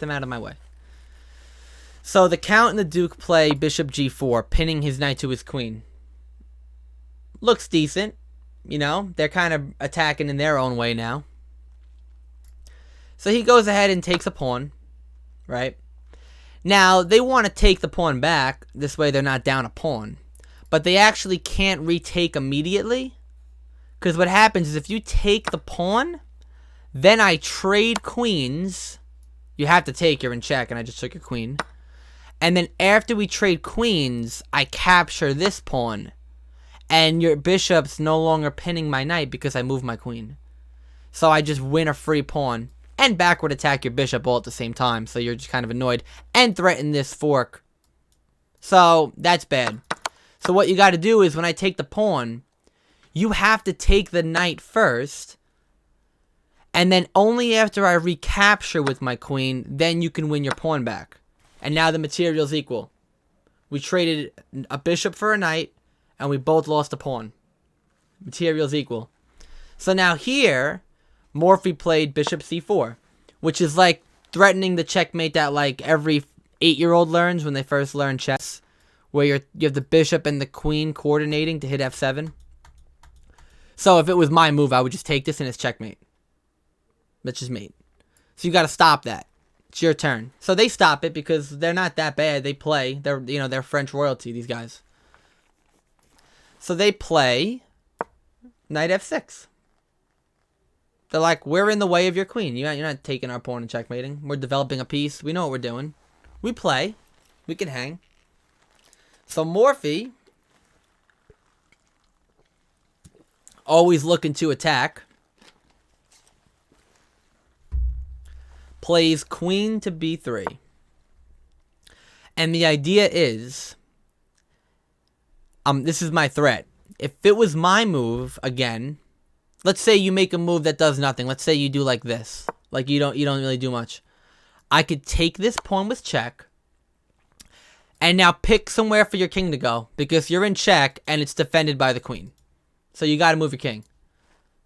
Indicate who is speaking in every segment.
Speaker 1: them out of my way. So the Count and the Duke play bishop g4, pinning his knight to his queen. Looks decent. You know, they're kind of attacking in their own way now. So he goes ahead and takes a pawn, right? Now, they want to take the pawn back. This way they're not down a pawn. But they actually can't retake immediately. Because what happens is if you take the pawn, then I trade queens. You have to take, you're in check, and I just took your queen. And then after we trade queens, I capture this pawn. And your bishop's no longer pinning my knight because I moved my queen. So I just win a free pawn. And backward attack your bishop all at the same time. So you're just kind of annoyed. And threaten this fork. So that's bad. So what you got to do is when I take the pawn, you have to take the knight first. And then only after I recapture with my queen, then you can win your pawn back. And now the material's equal. We traded a bishop for a knight. And we both lost a pawn. Material's equal. So now here, Morphy played bishop c4, which is like threatening the checkmate that like every 8-year-old learns when they first learn chess, where you have the bishop and the queen coordinating to hit f7. So if it was my move, I would just take this and it's checkmate. That's just mate. So you got to stop that. It's your turn. So they stop it because they're not that bad. They play. They're French royalty, these guys. So they play knight f6. They're like, we're in the way of your queen. You're not taking our pawn and checkmating. We're developing a piece. We know what we're doing. We play. We can hang. So Morphy, always looking to attack, plays queen to b3. And the idea is, this is my threat. If it was my move, again, let's say you make a move that does nothing. Let's say you do like this. Like you don't really do much. I could take this pawn with check. And now pick somewhere for your king to go. Because you're in check and it's defended by the queen. So you gotta move your king.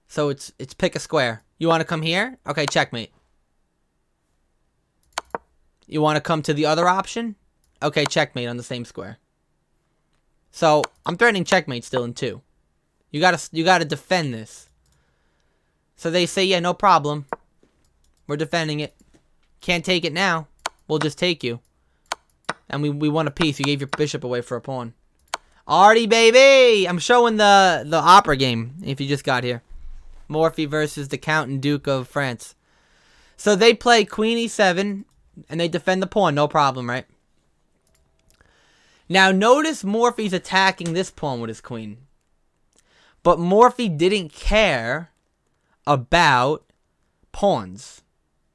Speaker 1: So it's pick a square. You wanna come here? Okay, checkmate. You wanna come to the other option? Okay, checkmate on the same square. So I'm threatening checkmate still in 2. You gotta defend this. So they say, yeah, no problem. We're defending it. Can't take it now. We'll just take you. And we won a piece. You gave your bishop away for a pawn. Artie, baby! I'm showing the opera game, if you just got here. Morphy versus the Count and Duke of France. So they play queen e7, and they defend the pawn. No problem, right? Now, notice Morphy's attacking this pawn with his queen. But Morphy didn't care about pawns.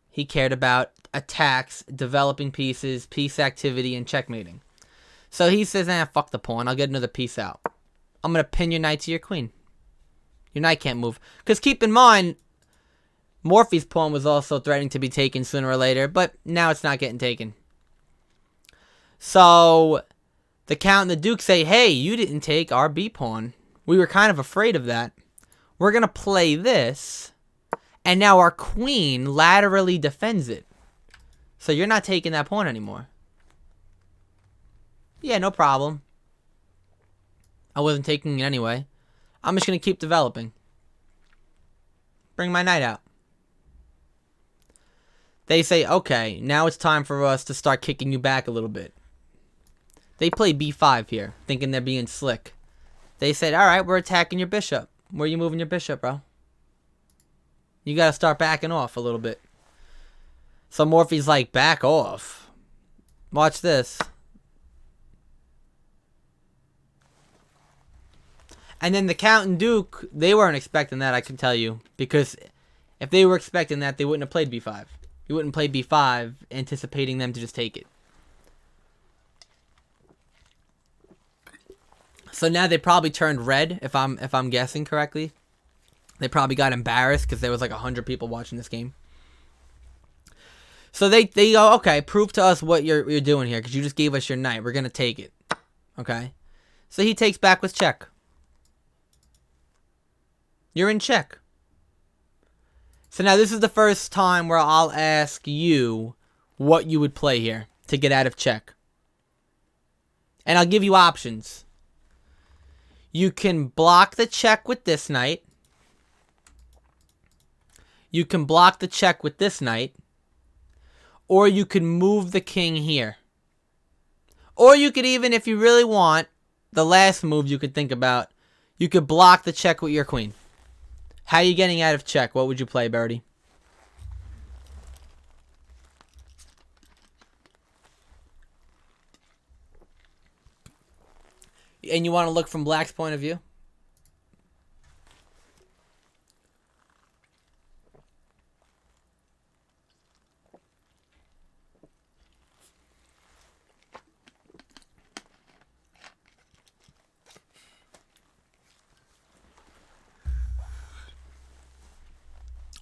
Speaker 1: He cared about attacks, developing pieces, piece activity, and checkmating. So he says, fuck the pawn. I'll get another piece out. I'm going to pin your knight to your queen. Your knight can't move. Because keep in mind, Morphy's pawn was also threatening to be taken sooner or later, but now it's not getting taken. So the Count and the Duke say, hey, you didn't take our B pawn. We were kind of afraid of that. We're going to play this, and now our queen laterally defends it. So you're not taking that pawn anymore. Yeah, no problem. I wasn't taking it anyway. I'm just going to keep developing. Bring my knight out. They say, okay, now it's time for us to start kicking you back a little bit. They play b5 here, thinking they're being slick. They said, alright, we're attacking your bishop. Where are you moving your bishop, bro? You gotta start backing off a little bit. So Morphy's like, back off. Watch this. And then the Count and Duke, they weren't expecting that, I can tell you. Because if they were expecting that, they wouldn't have played b5. You wouldn't play b5, anticipating them to just take it. So now they probably turned red, if I'm guessing correctly. They probably got embarrassed because there was like 100 people watching this game. So they go, okay, prove to us what you're doing here, because you just gave us your knight. We're gonna take it. Okay. So he takes back with check. You're in check. So now this is the first time where I'll ask you, what you would play here to get out of check. And I'll give you options. You can block the check with this knight. You can block the check with this knight. Or you can move the king here. Or you could even, if you really want, the last move you could think about, you could block the check with your queen. How are you getting out of check? What would you play, Birdie? And you want to look from black's point of view?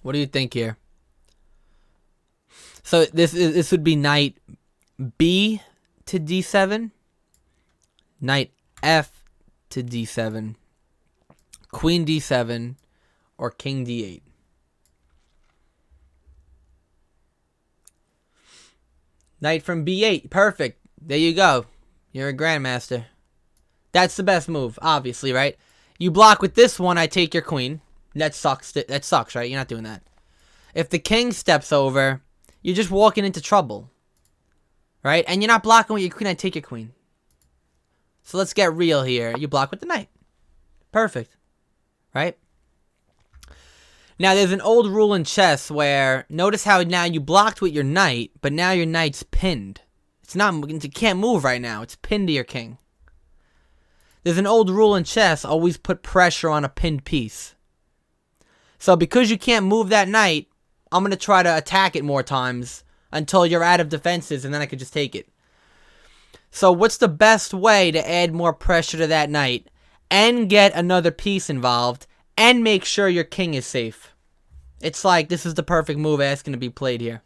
Speaker 1: What do you think here? So this would be knight B to D7, knight F to D7, queen D7, or king D8. Knight from B8, perfect. There you go. You're a grandmaster. That's the best move, obviously, right? You block with this one, I take your queen. That sucks. That sucks, right? You're not doing that. If the king steps over, you're just walking into trouble, right? And you're not blocking with your queen. I take your queen. So let's get real here. You block with the knight. Perfect, right? Now, there's an old rule in chess where, notice how now you blocked with your knight, but now your knight's pinned. It can't move right now. It's pinned to your king. There's an old rule in chess, always put pressure on a pinned piece. So because you can't move that knight, I'm going to try to attack it more times until you're out of defenses, and then I could just take it. So what's the best way to add more pressure to that knight and get another piece involved and make sure your king is safe? It's like this is the perfect move asking to be played here.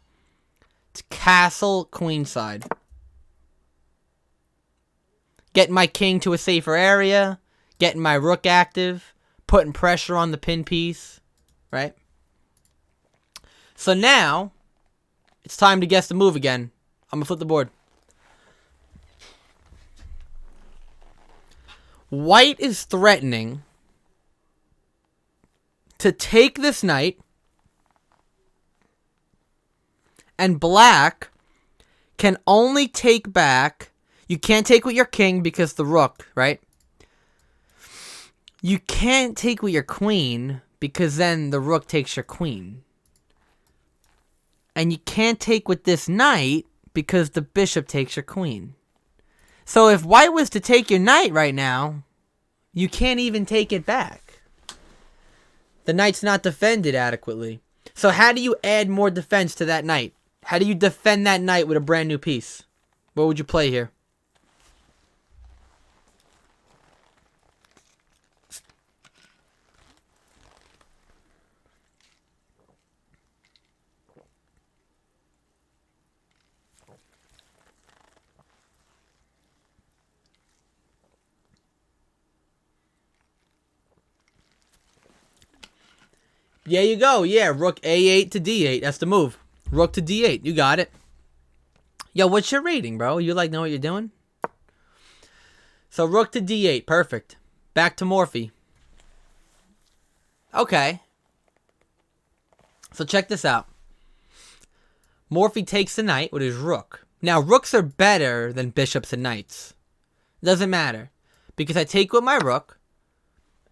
Speaker 1: It's castle queenside. Getting my king to a safer area, getting my rook active, putting pressure on the pin piece. Right? So now, it's time to guess the move again. I'm going to flip the board. White is threatening to take this knight, and black can only take back. You can't take with your king because the rook, right? You can't take with your queen because then the rook takes your queen. And you can't take with this knight because the bishop takes your queen. So if white was to take your knight right now, you can't even take it back. The knight's not defended adequately. So how do you add more defense to that knight? How do you defend that knight with a brand new piece? What would you play here? There you go. Yeah, rook A8 to D8. That's the move. Rook to D8. You got it. Yo, what's your rating, bro? You like know what you're doing? So rook to D8. Perfect. Back to Morphy. Okay. So check this out. Morphy takes the knight with his rook. Now, rooks are better than bishops and knights. Doesn't matter. Because I take with my rook.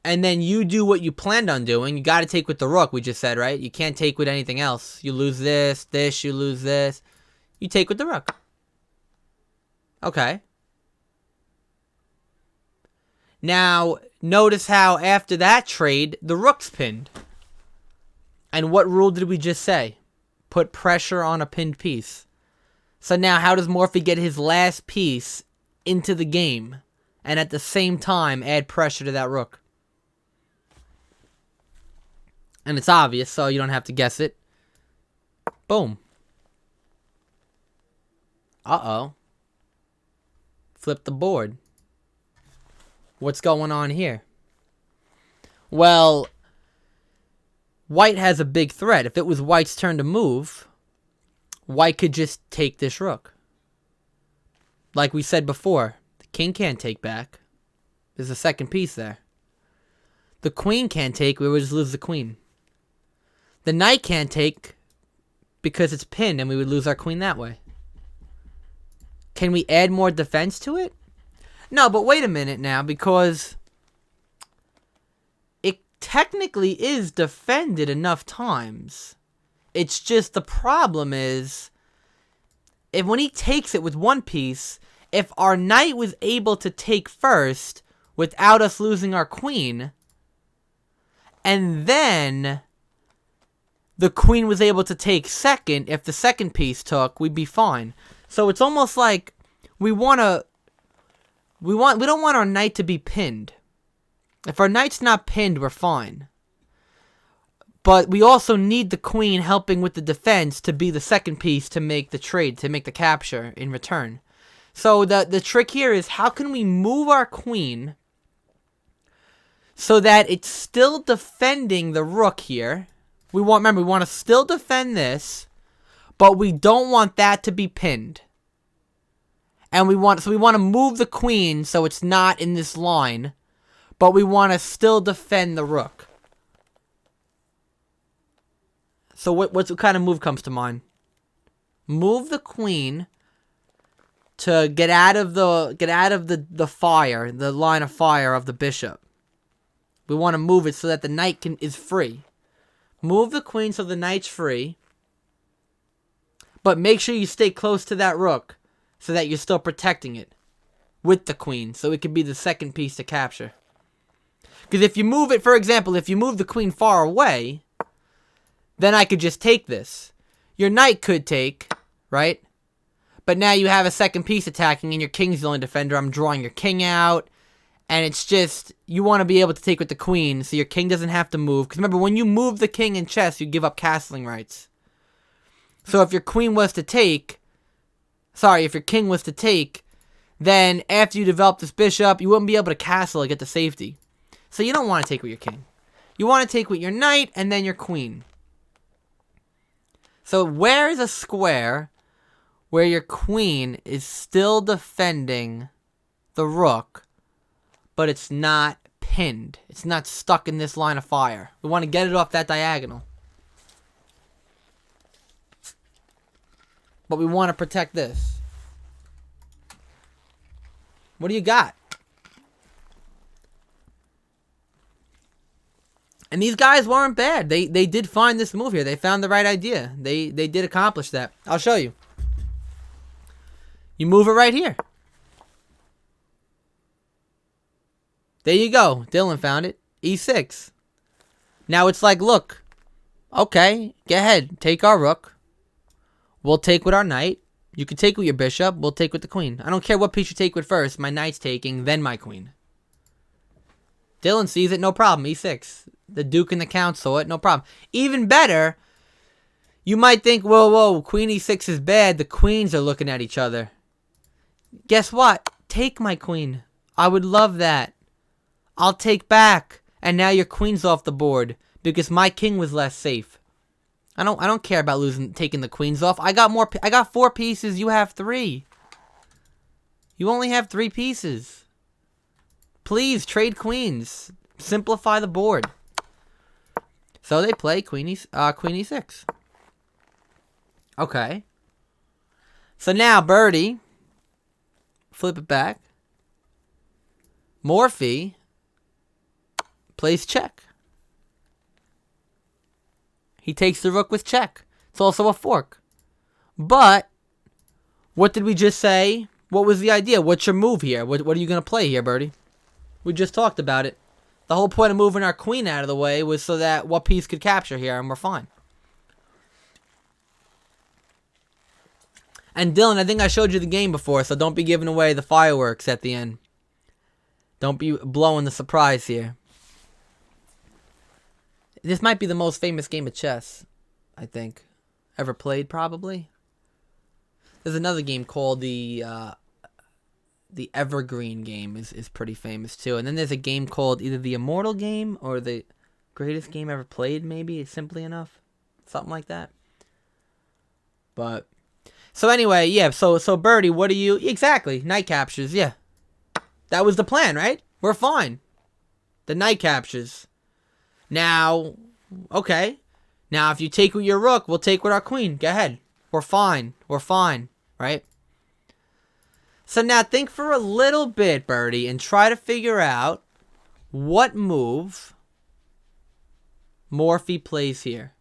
Speaker 1: And then you do what you planned on doing. You got to take with the rook, we just said, right? You can't take with anything else. You lose this, you lose this. You take with the rook. Okay. Now, notice how after that trade, the rook's pinned. And what rule did we just say? Put pressure on a pinned piece. So now, how does Morphy get his last piece into the game and at the same time add pressure to that rook? And it's obvious, so you don't have to guess it. Boom. Uh-oh. Flip the board. What's going on here? Well, white has a big threat. If it was white's turn to move, white could just take this rook. Like we said before, the king can't take back. There's a second piece there. The queen can't take, we would just lose the queen. The knight can't take because it's pinned and we would lose our queen that way. Can we add more defense to it? No, but wait a minute now, because it technically is defended enough times. It's just the problem is, if when he takes it with one piece, if our knight was able to take first without us losing our queen, and then the queen was able to take second, if the second piece took, we'd be fine. So it's almost like we don't want our knight to be pinned. If our knight's not pinned, we're fine. But we also need the queen helping with the defense to be the second piece to make the trade, to make the capture in return. So the trick here is, how can we move our queen so that it's still defending the rook here? We want to still defend this, but we don't want that to be pinned. And we want to move the queen so it's not in this line, but we want to still defend the rook. So what kind of move comes to mind? Move the queen to get out of the fire, the line of fire of the bishop. We want to move it so that the knight is free. Move the queen so the knight's free, but make sure you stay close to that rook so that you're still protecting it with the queen, so it could be the second piece to capture. Because if you move it, for example, if you move the queen far away, then I could just take this. Your knight could take, right? But now you have a second piece attacking and your king's the only defender. I'm drawing your king out. And it's just, you want to be able to take with the queen so your king doesn't have to move. Because remember, when you move the king in chess, you give up castling rights. So if your queen was to take, if your king was to take, then after you develop this bishop, you wouldn't be able to castle or get the safety. So you don't want to take with your king. You want to take with your knight and then your queen. So where is a square where your queen is still defending the rook, but it's not pinned? It's not stuck in this line of fire. We want to get it off that diagonal. But we want to protect this. What do you got? And these guys weren't bad. They did find this move here. They found the right idea. They did accomplish that. I'll show you. You move it right here. There you go. Dylan found it. E6. Now it's like, look. Okay, go ahead. Take our rook. We'll take with our knight. You can take with your bishop. We'll take with the queen. I don't care what piece you take with first. My knight's taking, then my queen. Dylan sees it, no problem. E6. The duke and the count saw it, no problem. Even better, you might think, whoa, queen e6 is bad. The queens are looking at each other. Guess what? Take my queen. I would love that. I'll take back. And now your queen's off the board because my king was less safe. I don't care about taking the queens off. I got 4 pieces. You have 3. You only have 3 pieces. Please trade queens. Simplify the board. So they play queen e6. Okay. So now Birdie, flip it back. Morphy plays check. He takes the rook with check. It's also a fork. But what did we just say? What was the idea? What's your move here? What are you going to play here, Birdie? We just talked about it. The whole point of moving our queen out of the way was so that what piece could capture here, and we're fine. And Dylan, I think I showed you the game before, so don't be giving away the fireworks at the end. Don't be blowing the surprise here. This might be the most famous game of chess, I think, ever played, probably. There's another game called the Evergreen game is pretty famous too. And then there's a game called either the Immortal Game or the Greatest Game Ever Played, maybe, Simply Enough. Something like that. But So anyway, yeah, so Birdie, what do you... Exactly, knight captures, yeah. That was the plan, right? We're fine. The knight captures. Now, okay. Now, if you take with your rook, we'll take with our queen. Go ahead. We're fine. We're fine, right? So now think for a little bit, Birdie, and try to figure out what move Morphy plays here.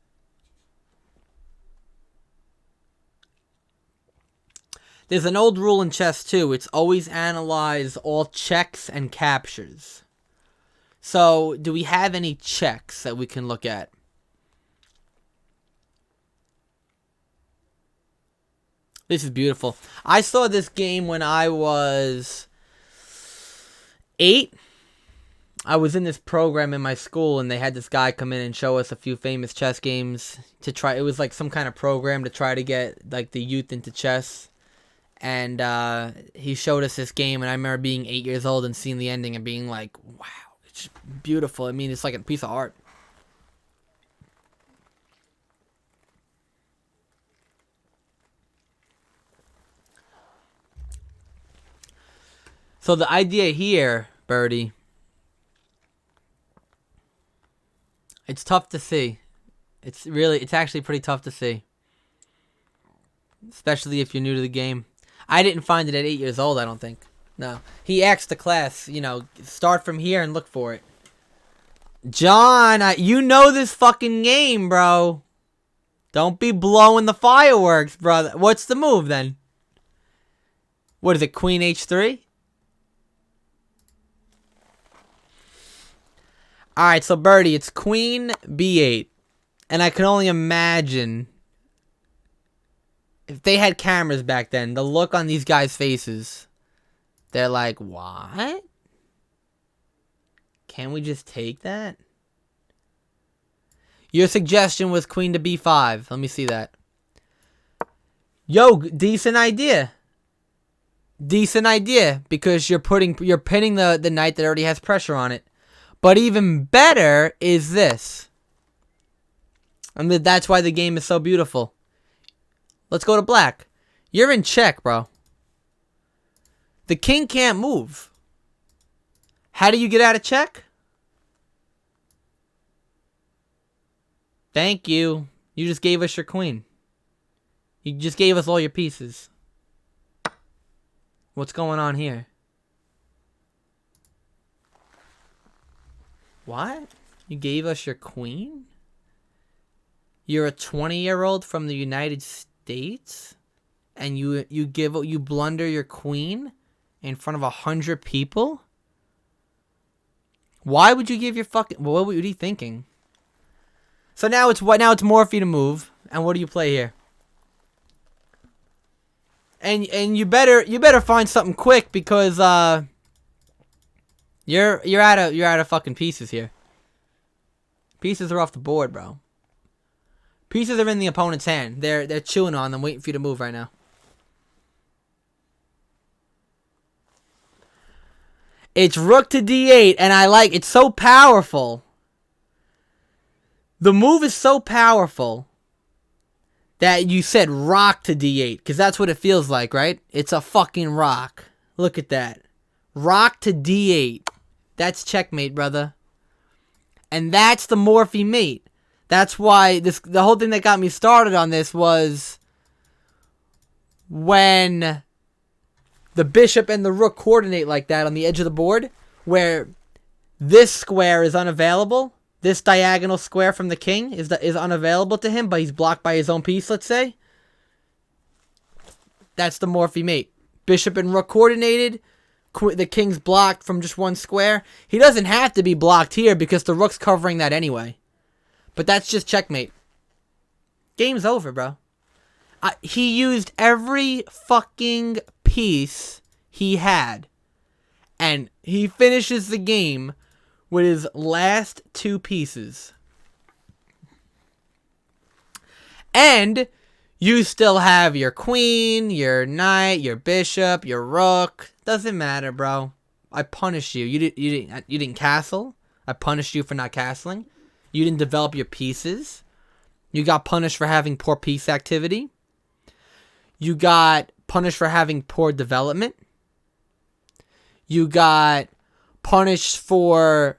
Speaker 1: There's an old rule in chess, too. It's always analyze all checks and captures. So, do we have any checks that we can look at? This is beautiful. I saw this game when I was 8. I was in this program in my school, and they had this guy come in and show us a few famous chess games to try. It was like some kind of program to try to get like the youth into chess. And he showed us this game, and I remember being 8 years old and seeing the ending and being like, wow, it's beautiful. I mean, it's like a piece of art. So the idea here, Birdie, it's tough to see. It's actually pretty tough to see. Especially if you're new to the game. I didn't find it at 8 years old, I don't think. No. He asked the class, you know, start from here and look for it. John, you know this fucking game, bro. Don't be blowing the fireworks, brother. What's the move, then? What is it, Queen H3? Alright, so Birdie, it's Queen B8. And I can only imagine... if they had cameras back then, the look on these guys' faces, they're like, what? Can we just take that? Your suggestion was queen to b5. Let me see that. Yo, decent idea. Decent idea, because you're pinning the knight that already has pressure on it. But even better is this. I mean, that's why the game is so beautiful. Let's go to black. You're in check, bro. The king can't move. How do you get out of check? Thank you. You just gave us your queen. You just gave us all your pieces. What's going on here? What? You gave us your queen? You're a 20-year-old from the United States? And you blunder your queen in front of 100 people? Why would you give your fucking... What were you thinking? So now it's Morphy to move. And what do you play here? And you better find something quick, because you're out of fucking pieces here. Pieces are off the board, bro. Pieces are in the opponent's hand. They're chewing on them, waiting for you to move right now. It's rook to d8, and it's so powerful. The move is so powerful that you said rock to d8, because that's what it feels like, right? It's a fucking rock. Look at that. Rock to d8. That's checkmate, brother. And that's the Morphy mate. That's why the whole thing that got me started on this was when the bishop and the rook coordinate like that on the edge of the board, where this square is unavailable. This diagonal square from the king is unavailable to him, but he's blocked by his own piece, let's say. That's the Morphy mate. Bishop and rook coordinated. The king's blocked from just one square. He doesn't have to be blocked here because the rook's covering that anyway. But that's just checkmate. Game's over, bro. He used every fucking piece he had. And he finishes the game with his last two pieces. And you still have your queen, your knight, your bishop, your rook. Doesn't matter, bro. I punished you. You didn't castle. I punished you for not castling. You didn't develop your pieces. You got punished for having poor piece activity. You got punished for having poor development. You got punished for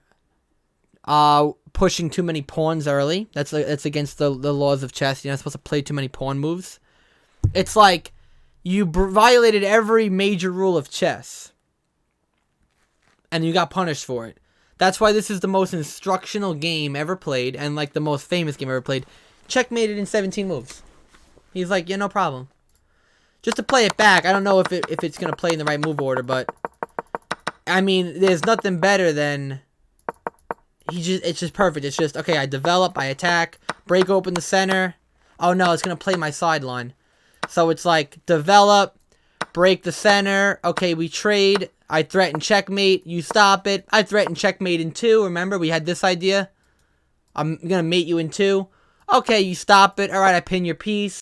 Speaker 1: pushing too many pawns early. That's against the laws of chess. You're not supposed to play too many pawn moves. It's like you violated every major rule of chess. And you got punished for it. That's why this is the most instructional game ever played, and like the most famous game ever played. Checkmated in 17 moves. He's like, yeah, no problem. Just to play it back, I don't know if it's gonna play in the right move order, but I mean, there's nothing better than it's just perfect. It's just okay. I develop, I attack, break open the center. Oh no, it's gonna play my sideline. So it's like develop, break the center. Okay, we trade. I threaten checkmate. You stop it. I threaten checkmate in 2. Remember, we had this idea. I'm gonna mate you in 2. Okay, you stop it. All right, I pin your piece.